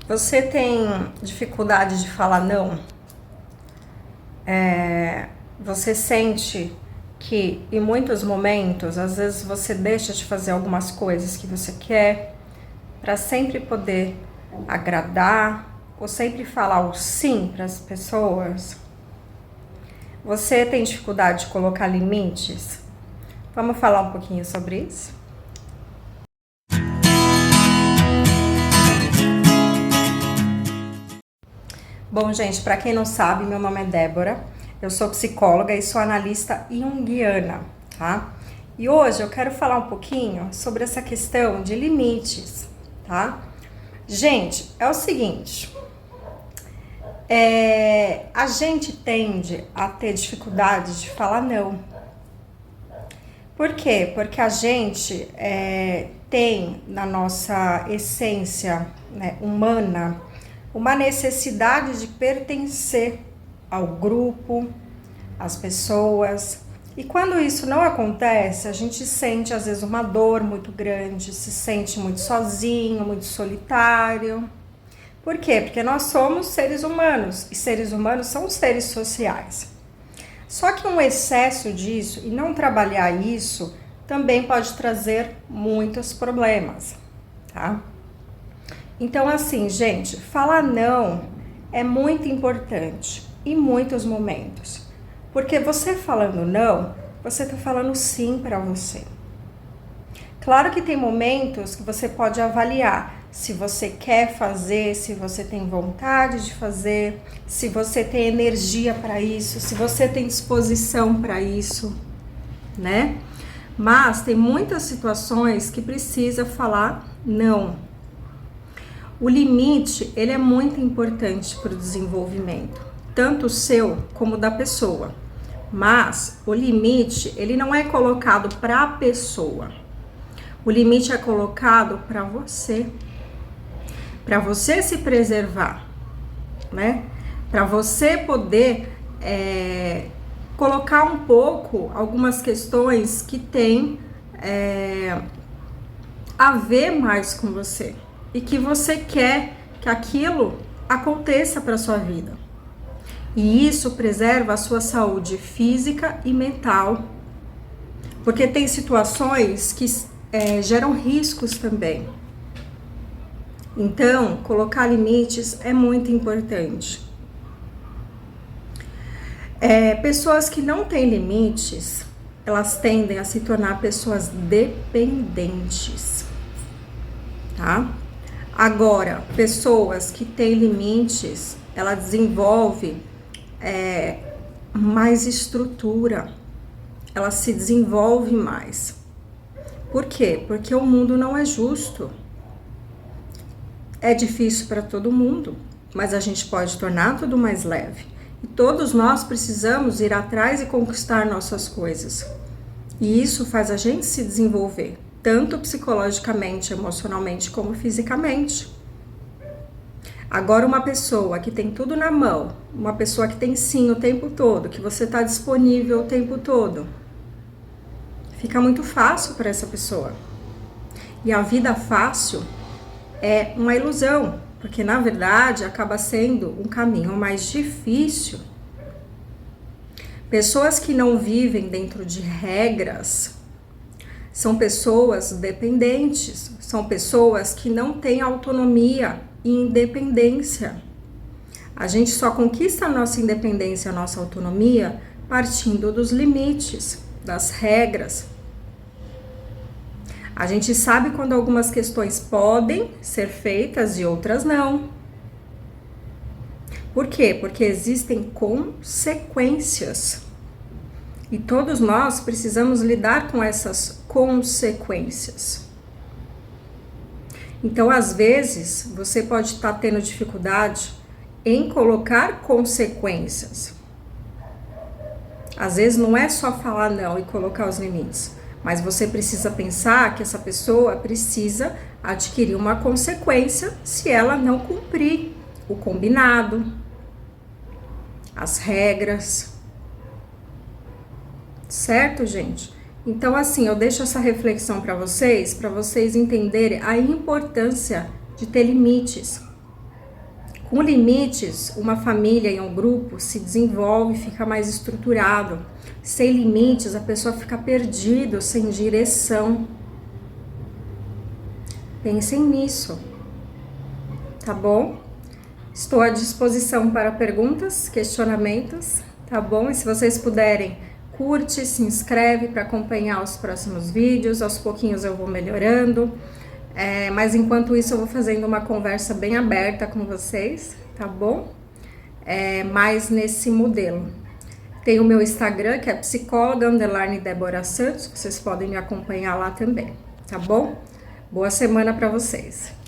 Você tem dificuldade de falar não? Você sente que em muitos momentos, às vezes você deixa de fazer algumas coisas que você quer para sempre poder agradar ou sempre falar o sim para as pessoas? Você tem dificuldade de colocar limites? Vamos falar um pouquinho sobre isso? Bom, gente, para quem não sabe, meu nome é Débora, eu sou psicóloga e sou analista junguiana, tá? E hoje eu quero falar um pouquinho sobre essa questão de limites, tá? Gente, é o seguinte, a gente tende a ter dificuldade de falar não. Por quê? Porque a gente tem na nossa essência, né, humana uma necessidade de pertencer ao grupo, às pessoas. E quando isso não acontece, a gente sente às vezes uma dor muito grande, se sente muito sozinho, muito solitário. Por quê? Porque nós somos seres humanos e seres humanos são seres sociais. Só que um excesso disso e não trabalhar isso também pode trazer muitos problemas, tá? Então, assim, gente, falar não é muito importante em muitos momentos. Porque você falando não, você tá falando sim para você. Claro que tem momentos que você pode avaliar se você quer fazer, se você tem vontade de fazer, se você tem energia para isso, se você tem disposição para isso, né? Mas tem muitas situações que precisa falar não. O limite, ele é muito importante para o desenvolvimento, tanto o seu como da pessoa. Mas o limite, ele não é colocado para a pessoa. O limite é colocado para você se preservar, né? Para você poder colocar um pouco algumas questões que têm a ver mais com você e que você quer que aquilo aconteça para sua vida. E isso preserva a sua saúde física e mental, porque tem situações que geram riscos também. Então, colocar limites é muito importante. Pessoas que não têm limites, elas tendem a se tornar pessoas dependentes, tá? Agora, pessoas que têm limites, ela desenvolve mais estrutura, ela se desenvolve mais. Por quê? Porque o mundo não é justo. É difícil para todo mundo, mas a gente pode tornar tudo mais leve. E todos nós precisamos ir atrás e conquistar nossas coisas. E isso faz a gente se desenvolver, tanto psicologicamente, emocionalmente, como fisicamente. Agora, uma pessoa que tem tudo na mão, uma pessoa que tem sim o tempo todo, que você está disponível o tempo todo, fica muito fácil para essa pessoa. E a vida fácil é uma ilusão, porque na verdade acaba sendo um caminho mais difícil. Pessoas que não vivem dentro de regras são pessoas dependentes, são pessoas que não têm autonomia e independência. A gente só conquista a nossa independência, a nossa autonomia, partindo dos limites, das regras. A gente sabe quando algumas questões podem ser feitas e outras não. Por quê? Porque existem consequências. E todos nós precisamos lidar com essas consequências. Então, às vezes, você pode estar tendo dificuldade em colocar consequências. Às vezes não é só falar não e colocar os limites, mas você precisa pensar que essa pessoa precisa adquirir uma consequência se ela não cumprir o combinado, as regras. Certo, gente? Então, assim, eu deixo essa reflexão para vocês entenderem a importância de ter limites. Com limites, uma família e um grupo se desenvolve, fica mais estruturado. Sem limites, a pessoa fica perdida, sem direção. Pensem nisso, tá bom? Estou à disposição para perguntas, questionamentos, tá bom? E se vocês puderem, curte, se inscreve para acompanhar os próximos vídeos. Aos pouquinhos eu vou melhorando, mas enquanto isso eu vou fazendo uma conversa bem aberta com vocês, tá bom? Mais nesse modelo. Tem o meu Instagram, que é psicóloga_Débora Santos, vocês podem me acompanhar lá também, tá bom? Boa semana para vocês!